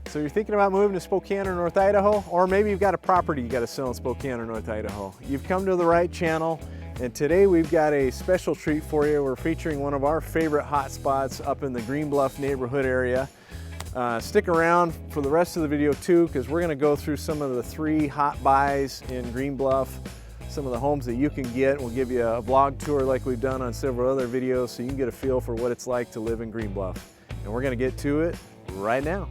So you're thinking about moving to Spokane or North Idaho, or maybe you've got a property you got to sell in Spokane or North Idaho. You've come to the right channel, and today we've got a special treat for you. We're featuring one of our favorite hot spots up in the Green Bluff neighborhood area. Stick around for the rest of the video too, because we're going to go through some of the 3 hot buys in Green Bluff, some of the homes that you can get. We'll give you a vlog tour like we've done on several other videos so you can get a feel for what it's like to live in Green Bluff. And we're going to get to it right now.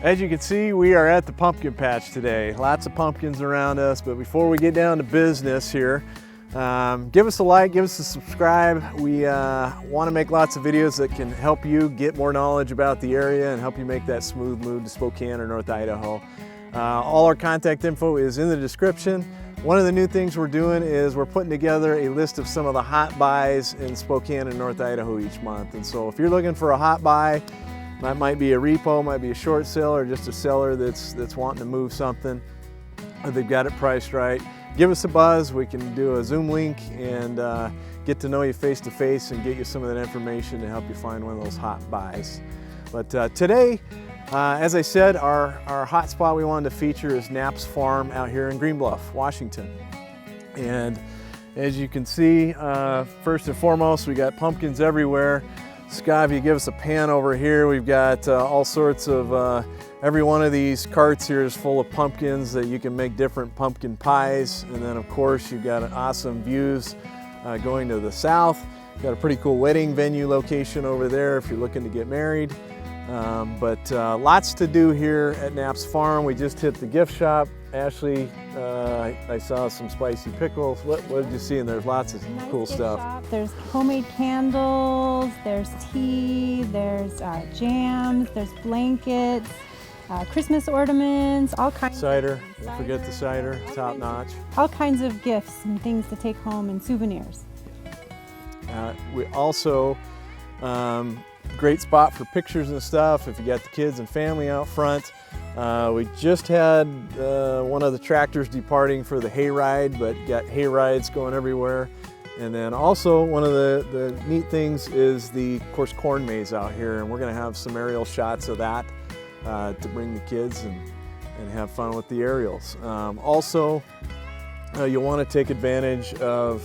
As you can see, we are at the pumpkin patch today. Lots of pumpkins around us, but before we get down to business here, give us a like, give us a subscribe. We want to make lots of videos that can help you get more knowledge about the area and help you make that smooth move to Spokane or North Idaho. All our contact info is in the description. One of the new things we're doing is we're putting together a list of some of the hot buys in Spokane and North Idaho each month. And so if you're looking for a hot buy, that might be a repo, might be a short sale, or just a seller that's wanting to move something, or they've got it priced right. Give us a buzz. We can do a Zoom link and get to know you face to face and get you some of that information to help you find one of those hot buys. But today, as I said, our hot spot we wanted to feature is Knapps Farm out here in Green Bluff, Washington. And as you can see, first and foremost, we got pumpkins everywhere. Scott, if you give us a pan over here, we've got all sorts of, every one of these carts here is full of pumpkins that you can make different pumpkin pies. And then of course, you've got awesome views going to the south. Got a pretty cool wedding venue location over there if you're looking to get married. But lots to do here at Knapps Farm. We just hit the gift shop. Ashley, I saw some spicy pickles. What did you see? And there's lots of cool stuff. Shop. There's homemade candles, there's tea, there's jams, there's blankets, Christmas ornaments, all kinds cider. of Don't forget the cider, top notch. All kinds of gifts and things to take home and souvenirs. We also, great spot for pictures and stuff if you got the kids and family out front. We just had one of the tractors departing for the hayride, but got hay rides going everywhere. And then also one of the neat things is the, of course, corn maze out here, and we're going to have some aerial shots of that to bring the kids and have fun with the aerials. Also, you'll want to take advantage of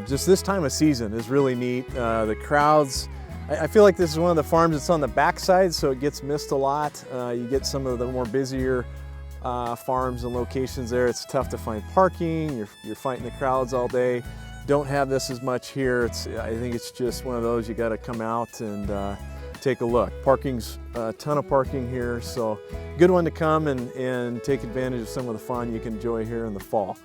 just this time of season is really neat. The crowds. I feel like this is one of the farms that's on the backside, so it gets missed a lot. You get some of the more busier farms and locations there. It's tough to find parking. You're fighting the crowds all day. Don't have this as much here. I think it's just one of those you got to come out and take a look. Parking's a ton of parking here, so good one to come and take advantage of some of the fun you can enjoy here in the fall.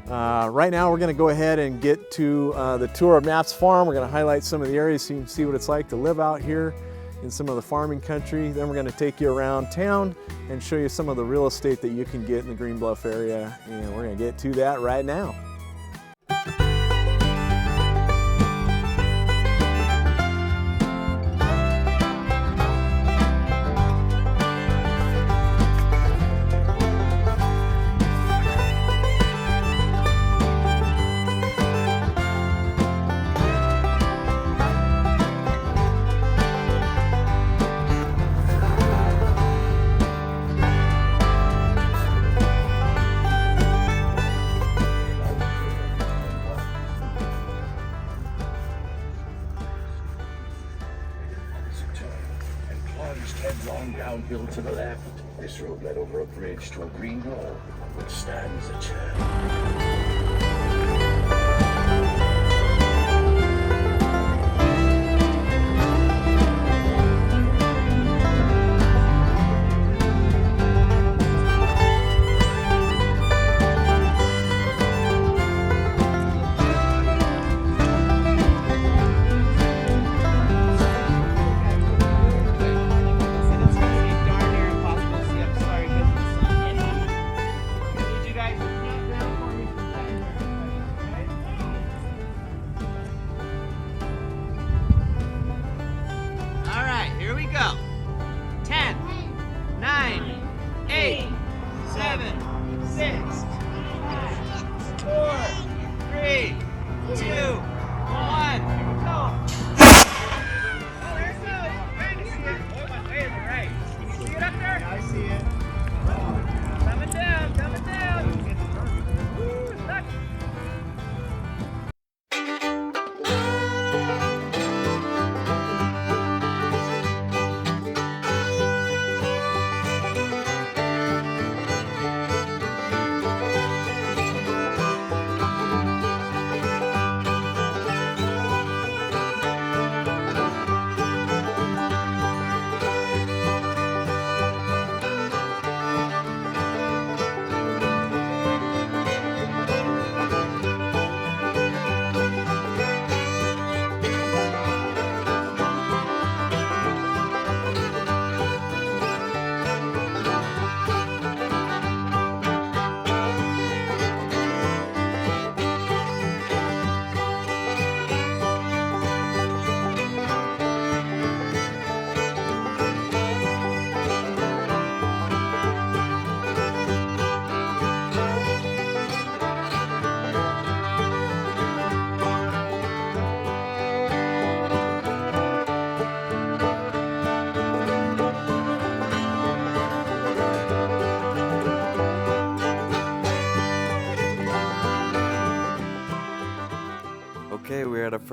Right now we're going to go ahead and get to the tour of Knapps Farm. We're going to highlight some of the areas so you can see what it's like to live out here in some of the farming country. Then we're going to take you around town and show you some of the real estate that you can get in the Green Bluff area, and we're going to get to that right now. Headlong downhill to the left. This road led over a bridge to a green wall, which stands a church. Did you guys count down for me from that?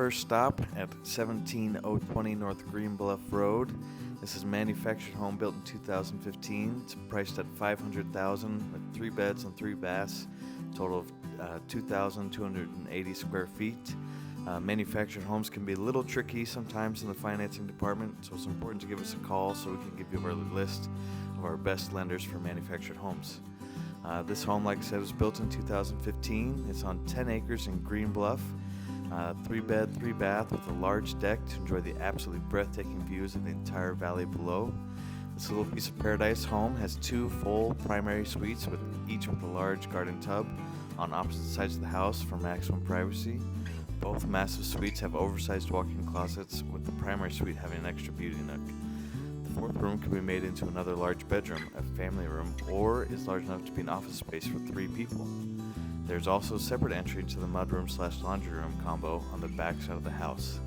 first stop at 17020 North Green Bluff Road. This is a manufactured home built in 2015. It's priced at $500,000 with 3 beds and 3 baths, total of 2,280 square feet. Manufactured homes can be a little tricky sometimes in the financing department, so it's important to give us a call so we can give you a list of our best lenders for manufactured homes. This home, like I said, was built in 2015. It's on 10 acres in Green Bluff. 3 bed, 3 bath with a large deck to enjoy the absolutely breathtaking views of the entire valley below. This little piece of paradise home has 2 full primary suites, each with a large garden tub on opposite sides of the house for maximum privacy. Both massive suites have oversized walk-in closets, with the primary suite having an extra beauty nook. The 4th room can be made into another large bedroom, a family room, or is large enough to be an office space for 3 people. There's also a separate entry to the mudroom/laundry room combo on the back side of the house.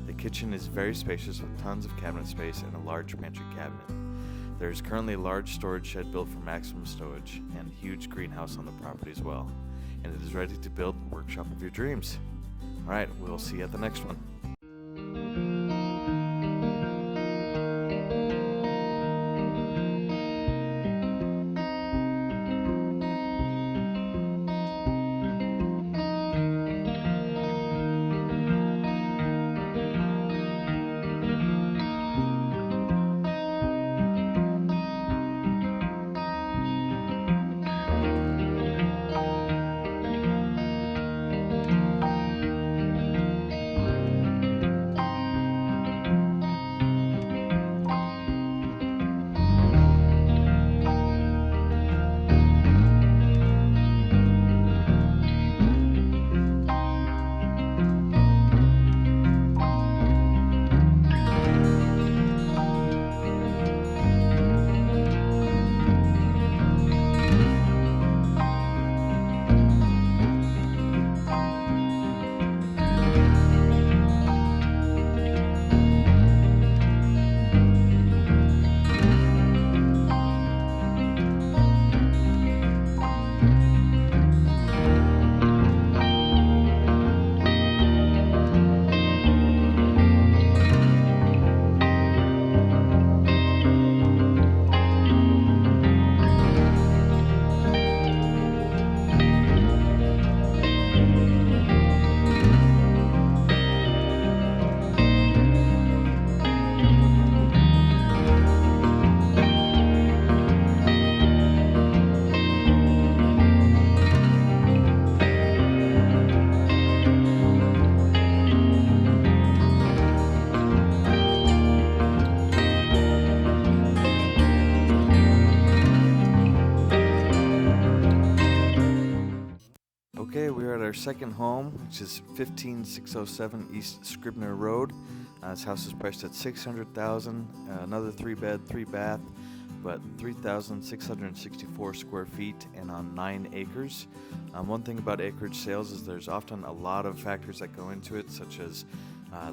The kitchen is very spacious with tons of cabinet space and a large pantry cabinet. There is currently a large storage shed built for maximum stowage and a huge greenhouse on the property as well. And it is ready to build the workshop of your dreams. Alright, we'll see you at the next one. Okay, we are at our second home, which is 15607 East Scribner Road. This house is priced at $600,000, another 3 bed, 3 bath, but 3,664 square feet and on 9 acres. One thing about acreage sales is there's often a lot of factors that go into it, such as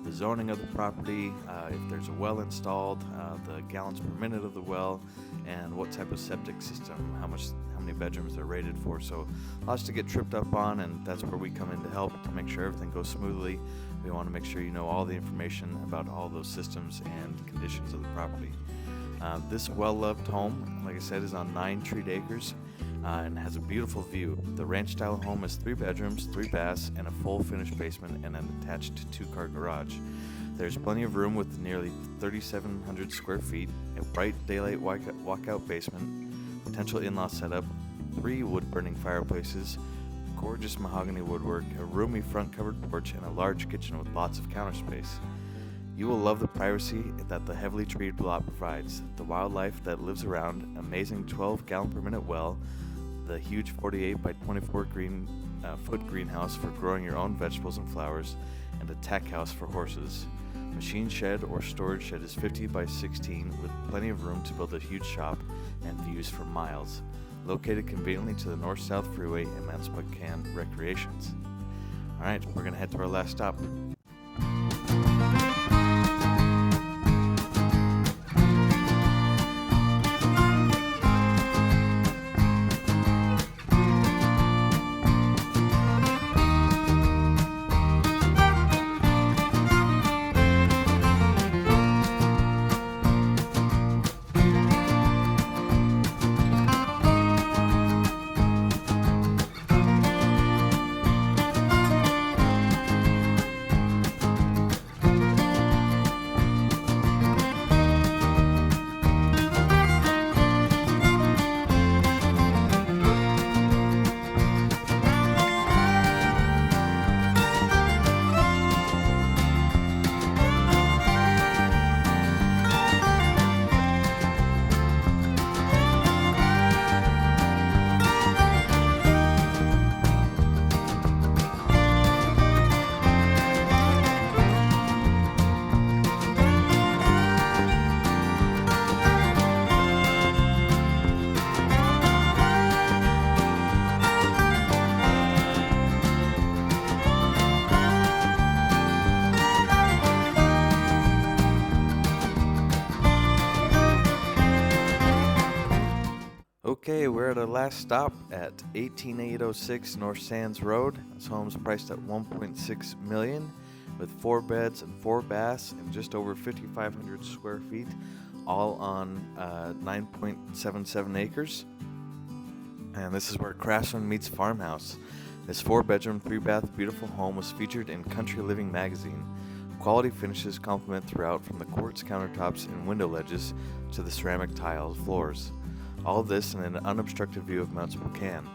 the zoning of the property, if there's a well installed, the gallons per minute of the well, and what type of septic system, how many bedrooms they're rated for. So lots to get tripped up on, and that's where we come in to help to make sure everything goes smoothly. We want to make sure you know all the information about all those systems and conditions of the property. This well-loved home, like I said, is on 9 treed acres and has a beautiful view. The ranch-style home has 3 bedrooms, 3 baths, and a full finished basement and an attached 2-car garage. There's plenty of room with nearly 3,700 square feet, a bright daylight walkout basement, potential in-law setup, 3 wood-burning fireplaces, gorgeous mahogany woodwork, a roomy front covered porch, and a large kitchen with lots of counter space. You will love the privacy that the heavily treed lot provides, the wildlife that lives around, amazing 12-gallon per minute well, the huge 48 by 24 foot greenhouse for growing your own vegetables and flowers, and a tack house for horses. Machine shed or storage shed is 50 by 16 with plenty of room to build a huge shop and views for miles. Located conveniently to the north-south freeway and Mount Spokane recreations. Alright, we're going to head to our last stop. Okay, we're at our last stop at 18806 North Sands Road. This home's priced at $1.6 million with 4 beds and 4 baths and just over 5,500 square feet, all on 9.77 acres. And this is where Craftsman meets farmhouse. This 4-bedroom, 3-bath beautiful home was featured in Country Living magazine. Quality finishes complement throughout, from the quartz countertops and window ledges to the ceramic tiled floors. All of this in an unobstructed view of Mount Spokane.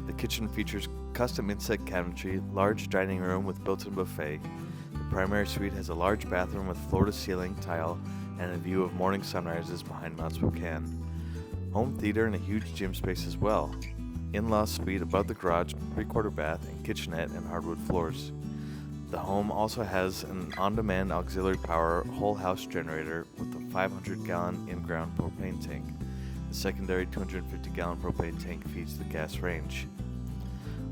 The kitchen features custom inset cabinetry, large dining room with built-in buffet. The primary suite has a large bathroom with floor-to-ceiling tile and a view of morning sunrises behind Mount Spokane. Home theater and a huge gym space as well. In-law suite above the garage, 3/4 bath and kitchenette and hardwood floors. The home also has an on-demand auxiliary power whole house generator with a 500-gallon in-ground propane tank. The secondary 250-gallon propane tank feeds the gas range.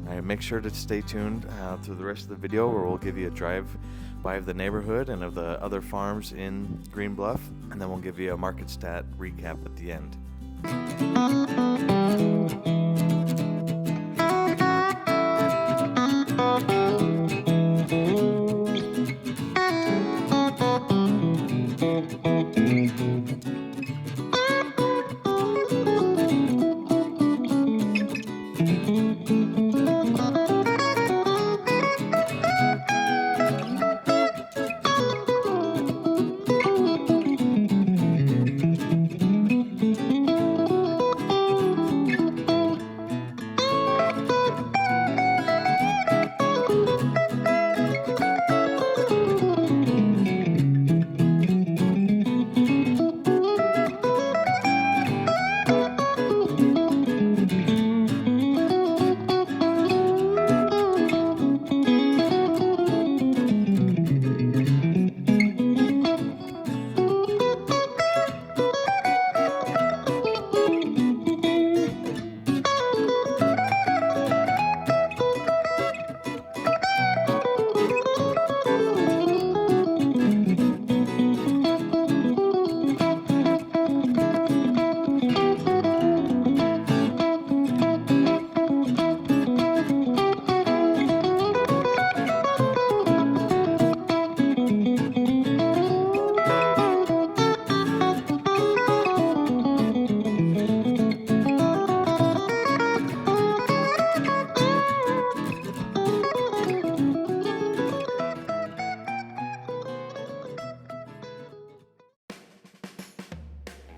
Alright, make sure to stay tuned through the rest of the video, where we'll give you a drive-by of the neighborhood and of the other farms in Green Bluff, and then we'll give you a market stat recap at the end.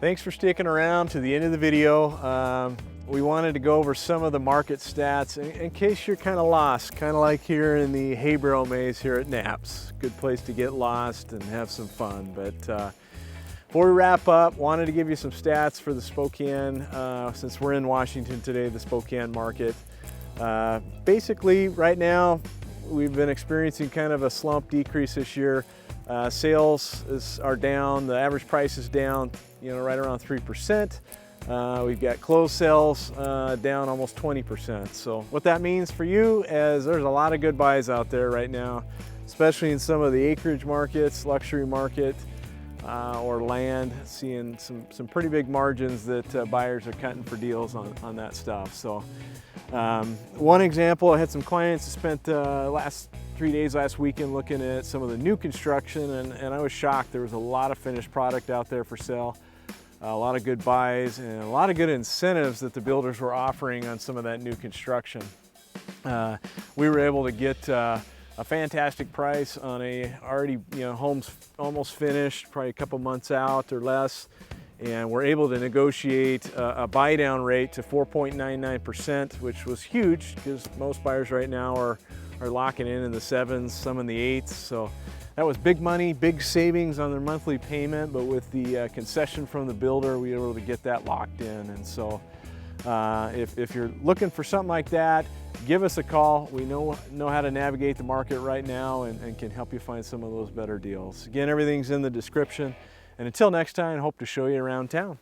Thanks for sticking around to the end of the video. We wanted to go over some of the market stats in case you're kind of lost, kind of like here in the hay bale maze here at Knapps. Good place to get lost and have some fun. But before we wrap up, wanted to give you some stats for the Spokane, since we're in Washington today, the Spokane market. Basically, right now, we've been experiencing kind of a slump decrease this year. Sales are down, the average price is down, right around 3%. We've got closed sales down almost 20%. So what that means for you is there's a lot of good buys out there right now, especially in some of the acreage markets, luxury market, or land, seeing some pretty big margins that buyers are cutting for deals on that stuff. So one example, I had some clients who spent last 3 days last weekend looking at some of the new construction, and I was shocked. There was a lot of finished product out there for sale, a lot of good buys, and a lot of good incentives that the builders were offering on some of that new construction. We were able to get a fantastic price on a already, homes almost finished, probably a couple months out or less, and we're able to negotiate a buy down rate to 4.99%, which was huge because most buyers right now are locking in the 7s, some in the 8s. So that was big money, big savings on their monthly payment, but with the concession from the builder, we were able to get that locked in. And so if you're looking for something like that, give us a call. We know how to navigate the market right now and can help you find some of those better deals. Again, everything's in the description. And until next time, I hope to show you around town.